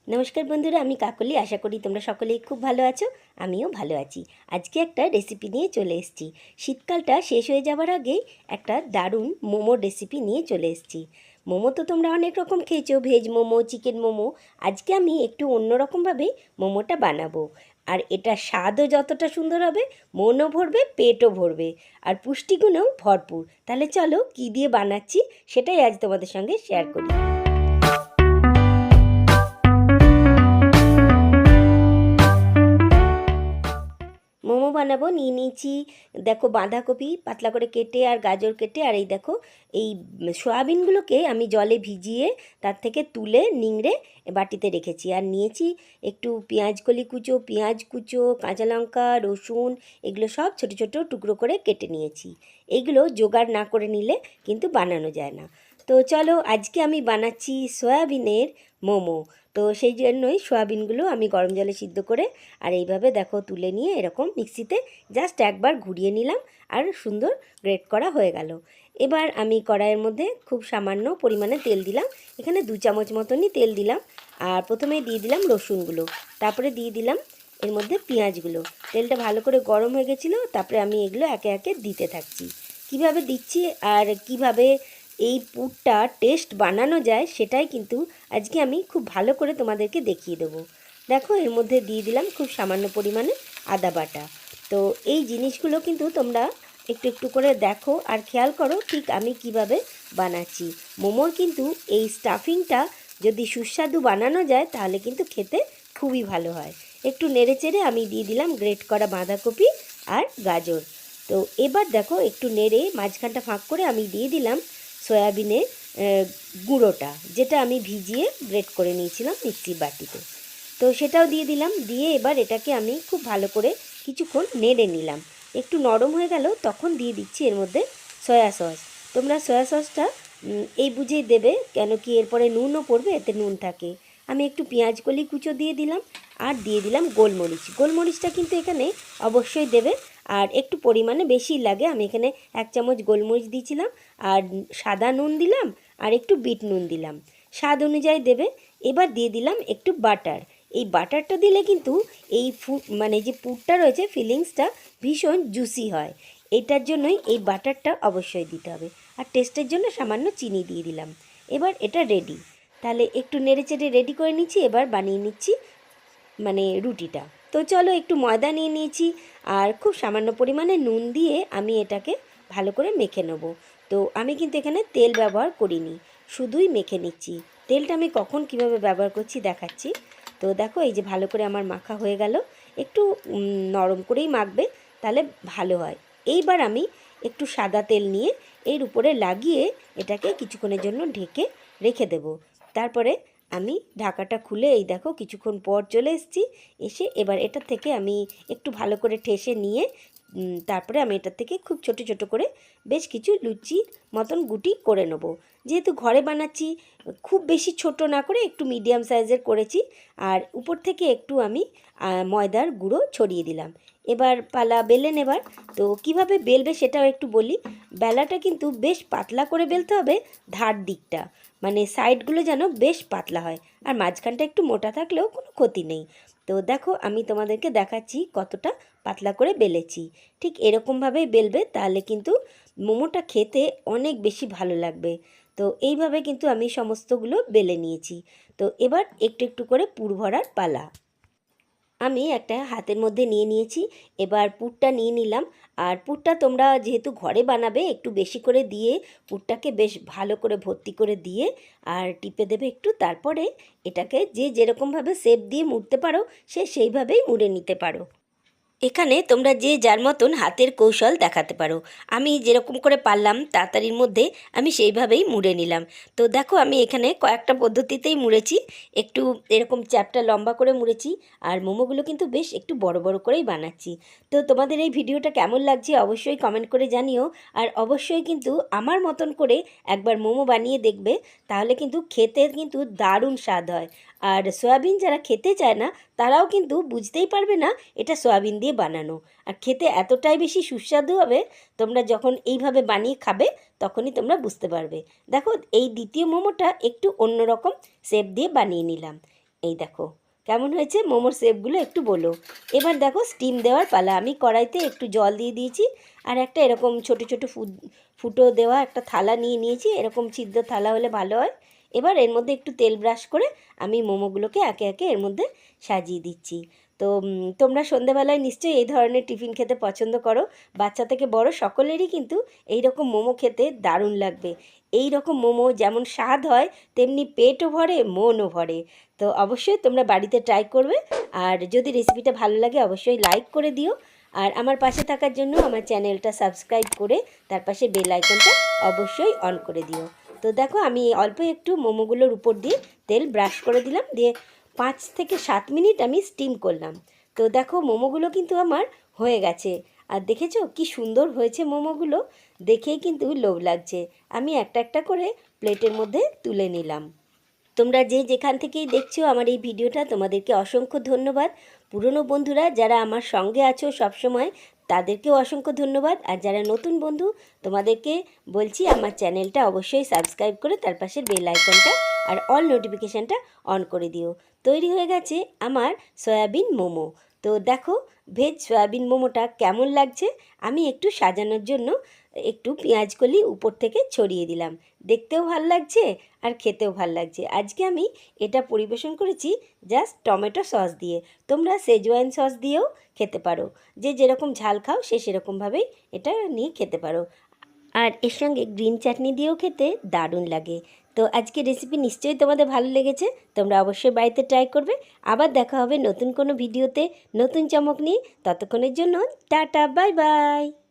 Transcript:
নমস্কার বন্ধুরা, আমি কাকলি। আশা করি তোমরা সকলেই খুব ভালো আছো। আমিও ভালো আছি। আজকে একটা রেসিপি নিয়ে চলে এসেছি। শীতকালটা শেষ হয়ে যাবার আগেই একটা দারুণ মোমোর রেসিপি নিয়ে চলে এসেছি। মোমো তো তোমরা অনেক রকম খেয়েছো, ভেজ মোমো, চিকেন মোমো। আজকে আমি একটু অন্যরকমভাবেই মোমোটা বানাবো। আর এটা স্বাদও যতটা সুন্দর হবে, মনও ভরবে, পেটও ভরবে, আর পুষ্টিগুণেও ভরপুর। তাহলে চলো কী দিয়ে বানাচ্ছি সেটাই আজ তোমাদের সঙ্গে শেয়ার করি। মোমো বানাবো। নিয়ে নিয়েছি দেখো বাঁধাকপি পাতলা করে কেটে, আর গাজর কেটে, আর এই দেখো এই সয়াবিনগুলোকে আমি জলে ভিজিয়ে তার থেকে তুলে নিংড়ে বাটিতে রেখেছি। আর নিয়েছি একটু পেঁয়াজ কলি কুচো, পেঁয়াজ কুচো, কাঁচা লঙ্কা, রসুন, এগুলো সব ছোট ছোট টুকরো করে কেটে নিয়েছি। এইগুলো জোগাড় না করে নিলে কিন্তু বানানো যায় না। তো চলো আজকে আমি বানাচ্ছি সয়াবিনের মোমো। তো সেই জন্যই সয়াবিনগুলো আমি গরম জলে সিদ্ধ করে আর এইভাবে দেখো তুলে নিয়ে এরকম মিক্সিতে জাস্ট একবার ঘুরিয়ে নিলাম, আর সুন্দর গ্রেট করা হয়ে গেল। এবার আমি কড়াইয়ের মধ্যে খুব সামান্য পরিমাণে তেল দিলাম। এখানে 2 চামচ মতনই তেল দিলাম। আর প্রথমে দিয়ে দিলাম রসুনগুলো, তারপরে দিয়ে দিলাম এর মধ্যে পেঁয়াজগুলো। তেলটা ভালো করে গরম হয়ে গেছিলো, তারপরে আমি এগুলো একে একে দিতে থাকছি। কিভাবে দিচ্ছি আর কিভাবে এই পুরটা টেস্ট বানানো যায় সেটাই কিন্তু আজকে আমি খুব ভালো করে তোমাদেরকে দেখিয়ে দেবো। দেখো এর মধ্যে দিয়ে দিলাম খুব সামান্য পরিমাণে আদা বাটা। তো এই জিনিসগুলো কিন্তু তোমরা একটু একটু করে দেখো আর খেয়াল করো ঠিক আমি কিভাবে বানাচ্ছি। মোমোর কিন্তু এই স্টাফিংটা যদি সুস্বাদু বানানো যায় তাহলে কিন্তু খেতে খুবই ভালো হয়। একটু নেড়েচেড়ে আমি দিয়ে দিলাম গ্রেট করা বাঁধাকপি আর গাজর। তো এবার দেখো একটু নেড়ে মাঝখানটা ফাঁক করে আমি দিয়ে দিলাম সয়াবিনের গুঁড়োটা, যেটা আমি ভিজিয়ে গ্রেট করে নিয়েছিলাম মিক্সির বাটিতে। তো সেটাও দিয়ে দিলাম। দিয়ে এবার এটাকে আমি খুব ভালো করে কিছুক্ষণ নেড়ে নিলাম। একটু নরম হয়ে গেল তখন দিয়ে দিচ্ছি এর মধ্যে সয়া সস। তোমরা সয়া সসটা এই বুঝেই দেবে, কেন কি এরপরে নুনও পড়বে, এতে নুন থাকে। আমি একটু পেঁয়াজ কলি কুচো দিয়ে দিলাম, আর দিয়ে দিলাম গোলমরিচ। গোলমরিচটা কিন্তু এখানে অবশ্যই দেবে, আর একটু পরিমাণে বেশি লাগে। আমি এখানে 1 চামচ গোলমরিচ দিয়েছিলাম, আর সাদা নুন দিলাম, আর একটু বিট নুন দিলাম, স্বাদ অনুযায়ী দেবে। এবার দিয়ে দিলাম একটু বাটার। এই বাটারটা দিলে কিন্তু এই মানে যে পুরটা রয়েছে ফিলিংসটা ভীষণ জুসি হয়। এটার জন্যই এই বাটারটা অবশ্যই দিতে হবে। আর টেস্টের জন্য সামান্য চিনি দিয়ে দিলাম। এবার এটা রেডি। তাহলে একটু নেড়েচেড়ে রেডি করে নিচ্ছি। এবার বানিয়ে নিচ্ছি মানে রুটিটা। তো চলো একটু ময়দা নিয়ে নিয়েছি, আর খুব সামান্য পরিমাণে নুন দিয়ে আমি এটাকে ভালো করে মেখে নেব। তো আমি কিন্তু এখানে তেল ব্যবহার করিনি, শুধুই মেখে নিচ্ছি। তেলটা আমি কখন কিভাবে ব্যবহার করছি দেখাচ্ছি। তো দেখো এই যে ভালো করে আমার মাখা হয়ে গেল। একটু নরম করেই মাখবে, তাহলে ভালো হয়। এইবার আমি একটু সাদা তেল নিয়ে এর উপরে লাগিয়ে এটাকে কিছুক্ষণের জন্য ঢেকে রেখে দেব। তারপরে আমি ঢাকাটা খুলে এই দেখো কিছুক্ষণ পর চলে এসেছি। এসে এবার এটা থেকে আমি একটু ভালো করে ঠেসে নিয়ে তারপরে আমি এটার থেকে খুব ছোট ছোট করে বেশ কিছু লুচির মতন গুটি করে নেব। যেহেতু ঘরে বানাচ্ছি, খুব বেশি ছোট না করে একটু মিডিয়াম সাইজের করেছি। আর উপর থেকে একটু আমি ময়দার গুঁড়ো ছড়িয়ে দিলাম। এবার পালা বেলে নেবার। তো কিভাবে বেলবে সেটাও একটু বলি। বেলাটা কিন্তু বেশ পাতলা করে বেলতে হবে, ধার দিকটা মানে সাইডগুলো যেন বেশ পাতলা হয়, আর মাঝখানটা একটু মোটা থাকলেও কোনো ক্ষতি নেই। তো দেখো আমি তোমাদেরকে দেখাচ্ছি কতটা পাতলা করে বেলেছি। ঠিক এরকমভাবেই বেলবে, তাহলে কিন্তু মোমোটা খেতে অনেক বেশি ভালো লাগবে। তো এইভাবে কিন্তু আমি সমস্তগুলো বেলে নিয়েছি। তো এবার একটু একটু করে পুর ভরার পালা। আমি একটা হাতের মধ্যে নিয়ে নিয়েছি। এবার পুরটা নিয়ে নিলাম। আর পুরটা তোমরা যেহেতু ঘরে বানাবে একটু বেশি করে দিয়ে পুরটাকে বেশ ভালো করে ভর্তি করে দিয়ে আর টিপে দেবে একটু। তারপরে এটাকে যে যেরকমভাবে শেপ দিয়ে মুড়তে পারো সে সেইভাবেই মুড়ে নিতে পারো। এখানে তোমরা যে যার মতন হাতের কৌশল দেখাতে পারো। আমি যেরকম করে পারলাম তাড়াতাড়ির মধ্যে আমি সেইভাবেই মুড়ে নিলাম। তো দেখো আমি এখানে কয়েকটা পদ্ধতিতেই মুড়েছি। একটু এরকম চ্যাপটা লম্বা করে মুড়েছি, আর মোমোগুলো কিন্তু বেশ একটু বড় বড় করেই বানাচ্ছি। তো তোমাদের এই ভিডিওটা কেমন লাগছে অবশ্যই কমেন্ট করে জানিও। আর অবশ্যই কিন্তু আমার মতন করে একবার মোমো বানিয়ে দেখবে, তাহলে কিন্তু খেতে কিন্তু দারুণ স্বাদ হয়। আর সয়াবিন যারা খেতে চায় না তারাও কিন্তু বুঝতেই পারবে না এটা সয়াবিন দিয়ে বানানো, আর খেতে এতটাই বেশি সুস্বাদু হবে। তোমরা যখন এইভাবে বানিয়ে খাবে তখনই তোমরা বুঝতে পারবে। দেখো এই দ্বিতীয় মোমোটা একটু অন্যরকম শেপ দিয়ে বানিয়ে নিলাম। এই দেখো কেমন হয়েছে মোমোর শেপগুলো একটু বলো। এবার দেখো স্টিম দেওয়ার পালা। আমি কড়াইতে একটু জল দিয়ে দিয়েছি আর একটা এরকম ছোট ছোট ফুটো দেওয়া একটা থালা নিয়ে নিয়েছি, এরকম ছিদ্র থালা হলে ভালো হয়। এবার এর মধ্যে একটু তেল ব্রাশ করে আমি মোমোগুলোকে একে একে এর মধ্যে সাজিয়ে দিচ্ছি। তো তোমরা সন্ধেবেলায় নিশ্চয়ই এই ধরনের টিফিন খেতে পছন্দ করো। বাচ্চা থেকে বড় সকলেরই কিন্তু এই রকম মোমো খেতে দারুণ লাগবে। এই রকম মোমো যেমন স্বাদ হয় তেমনি পেটও ভরে মনও ভরে। তো অবশ্যই তোমরা বাড়িতে ট্রাই করবে। আর যদি রেসিপিটা ভালো লাগে অবশ্যই লাইক করে দিও। আর আমার পাশে থাকার জন্য আমার চ্যানেলটা সাবস্ক্রাইব করে তার পাশে বেল আইকনটা অবশ্যই অন করে দিও। তো দেখো আমি অল্প একটু মোমোগুলোর উপর দিয়ে তেল ব্রাশ করে দিলাম, দিয়ে 5 থেকে 7 মিনিট আমি স্টিম করলাম। তো দেখো মোমোগুলো কিন্তু আমার হয়ে গেছে। আর দেখেছো কি সুন্দর হয়েছে মোমোগুলো, দেখেই কিন্তু লোভ লাগছে। আমি একটা একটা করে প্লেটের মধ্যে তুলে নিলাম। তোমরা যে যেখান থেকেই দেখছো আমার এই ভিডিওটা, তোমাদেরকে অসংখ্য ধন্যবাদ। পুরনো বন্ধুরা যারা আমার সঙ্গে আছো সবসময়, তাদেরকেও অসংখ্য ধন্যবাদ। আর যারা নতুন বন্ধু, তোমাদেরকে বলছি আমার চ্যানেলটা অবশ্যই সাবস্ক্রাইব করে তার পাশের বেল আইকনটা আর অল নোটিফিকেশানটা অন করে দিও। তৈরি হয়ে গেছে আমার সয়াবিন মোমো। তো দেখো ভেজ সয়াবিন মোমোটা কেমন লাগছে। আমি একটু সাজানোর জন্য একটু পেঁয়াজ কলি উপর থেকে ছড়িয়ে দিলাম। দেখতেও ভাল লাগছে আর খেতেও ভাল লাগছে। আজকে আমি এটা পরিবেশন করেছি জাস্ট টমেটো সস দিয়ে। তোমরা সেজওয়ান সস দিয়েও খেতে পারো, যে যেরকম ঝাল খাও সে সেরকমভাবেই এটা নিয়ে খেতে পারো। আর এর সঙ্গে গ্রিন চাটনি দিয়েও খেতে দারুণ লাগে। তো আজকে রেসিপি নিশ্চয়ই তোমাদের ভালো লেগেছে, তোমরা অবশ্যই বাড়িতে ট্রাই করবে। আবার দেখা হবে নতুন কোনো ভিডিওতে নতুন চমক নিয়ে। ততক্ষণের জন্য টাটা, বাই বাই।